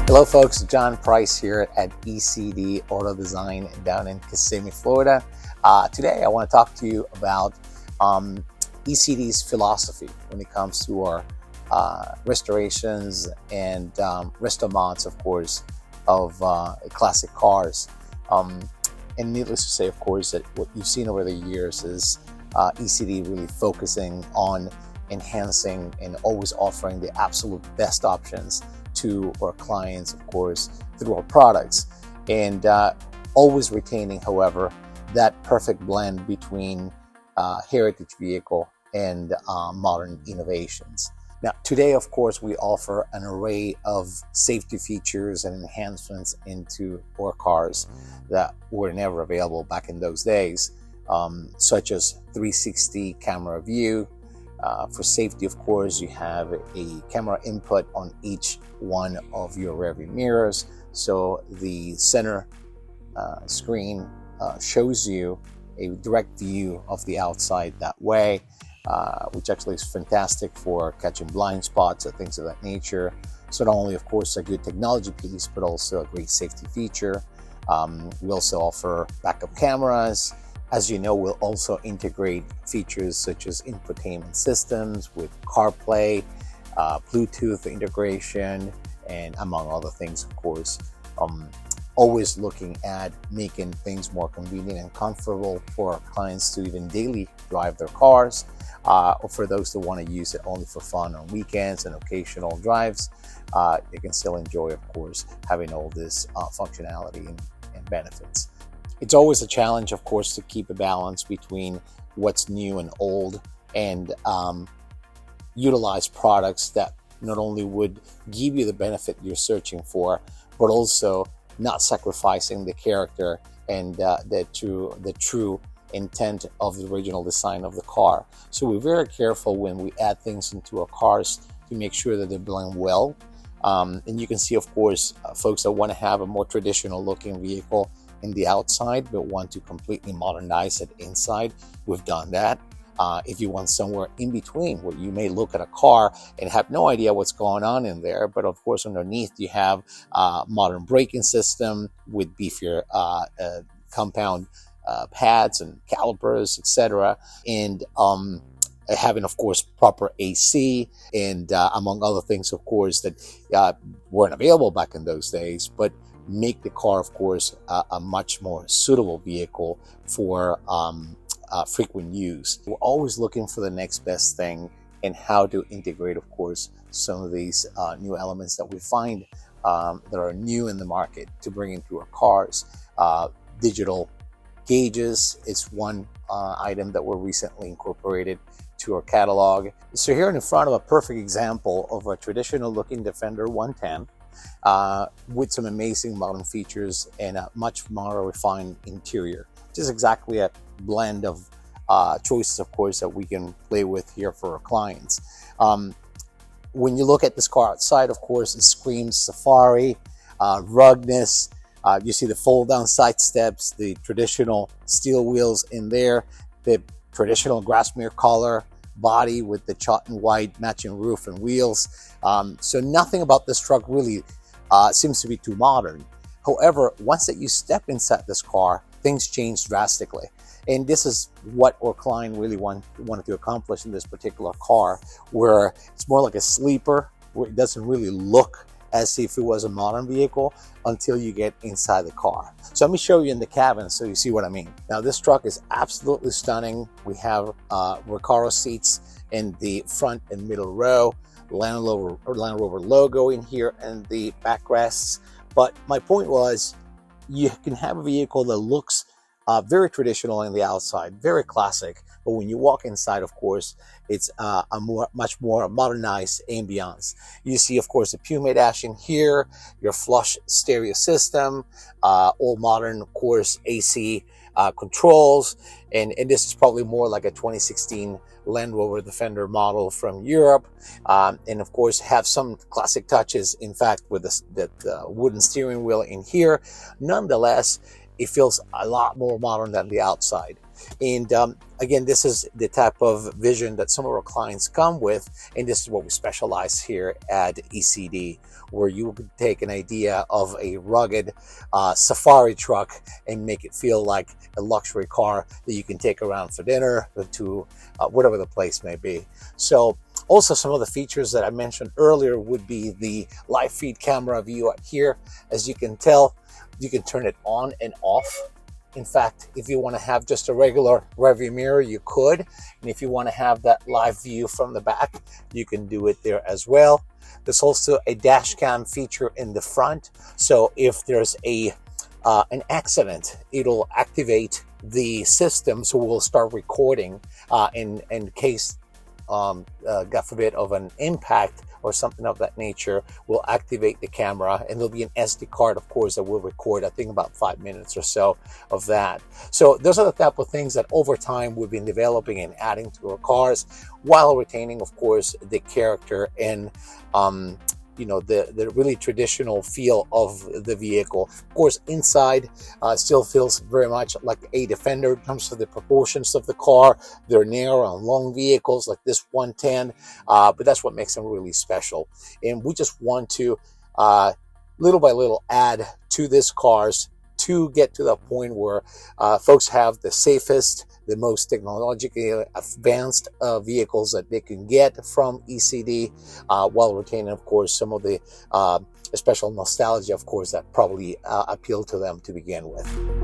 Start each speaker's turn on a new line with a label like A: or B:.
A: Hello folks, John Price here at E.C.D Automotive Design down in Kissimmee, Florida. Today I want to talk to you about E.C.D's philosophy when it comes to our restorations and resto-mods, of course, of classic cars. And needless to say, of course, that what you've seen over the years is E.C.D really focusing on enhancing and always offering the absolute best options to our clients, of course, through our products, and always retaining, however, that perfect blend between heritage vehicle and modern innovations. Now, today, of course, we offer an array of safety features and enhancements into our cars that were never available back in those days, such as 360 camera view. For safety, of course, you have a camera input on each one of your rearview mirrors, so the center screen shows you a direct view of the outside that way, which actually is fantastic for catching blind spots or things of that nature. So not only, of course, a good technology piece, but also a great safety feature. We also offer backup cameras. As you know, we'll also integrate features such as infotainment systems with CarPlay, Bluetooth integration, and among other things, of course. Always looking at making things more convenient and comfortable for our clients to even daily drive their cars, or for those that want to use it only for fun on weekends and occasional drives. They can still enjoy, of course, having all this functionality and benefits. It's always a challenge, of course, to keep a balance between what's new and old, and utilize products that not only would give you the benefit you're searching for, but also not sacrificing the character and the true intent of the original design of the car. So we're very careful when we add things into our cars to make sure that they blend well. And you can see, of course, folks that want to have a more traditional looking vehicle in the outside but want to completely modernize it inside, we've done that. If you want somewhere in between, where you may look at a car and have no idea what's going on in there, but of course underneath you have modern braking system with beefier compound pads and calipers, etc., and having, of course, proper AC and among other things, of course, that weren't available back in those days, but make the car, of course, a much more suitable vehicle for frequent use. We're always looking for the next best thing and how to integrate, of course, some of these new elements that we find that are new in the market to bring into our cars. Digital gauges is one item that were recently incorporated to our catalog. So here in front of a perfect example of a traditional looking Defender 110 with some amazing modern features and a much more refined interior, which is exactly a blend of choices, of course, that we can play with here for our clients. When you look at this car outside, of course, it screams safari, ruggedness. You see the fold down side steps, the traditional steel wheels in there, the traditional grassmere color body with the chalk and white matching roof and wheels. So nothing about this truck really seems to be too modern. However, once that you step inside this car, things change drastically. And this is what our client really wanted to accomplish in this particular car, where it's more like a sleeper, where it doesn't really look as if it was a modern vehicle until you get inside the car. So let me show you in the cabin so you see what I mean. Now, this truck is absolutely stunning. We have Recaro seats in the front and middle row, Land Rover logo in here and the backrests. But my point was, you can have a vehicle that looks very traditional on the outside, very classic, but when you walk inside, of course, it's a much more modernized ambiance. You see, of course, the Puma dash in here, your flush stereo system, all modern, of course, AC controls, and this is probably more like a 2016 Land Rover Defender model from Europe, and of course have some classic touches, in fact, with the wooden steering wheel in here. Nonetheless, it feels a lot more modern than the outside. And again, this is the type of vision that some of our clients come with, and this is what we specialize here at ECD, where you can take an idea of a rugged safari truck and make it feel like a luxury car that you can take around for dinner to whatever the place may be. So also, some of the features that I mentioned earlier would be the live feed camera view out here. As you can tell, you can turn it on and off. In fact, if you want to have just a regular rearview mirror, you could. And if you want to have that live view from the back, you can do it there as well. There's also a dash cam feature in the front. So if there's an accident, it'll activate the system. So we'll start recording in case, God forbid, of an impact or something of that nature. We'll activate the camera, and there'll be an SD card, of course, that will record, I think, about 5 minutes or so of that. So those are the type of things that over time we've been developing and adding to our cars, while retaining, of course, the character and the really traditional feel of the vehicle. Of course, inside still feels very much like a Defender in terms of the proportions of the car. They're narrow and long vehicles like this 110, but that's what makes them really special. And we just want to, little by little, add to these cars to get to the point where folks have the safest, the most technologically advanced vehicles that they can get from ECD, while retaining, of course, some of the special nostalgia, of course, that probably appeal to them to begin with.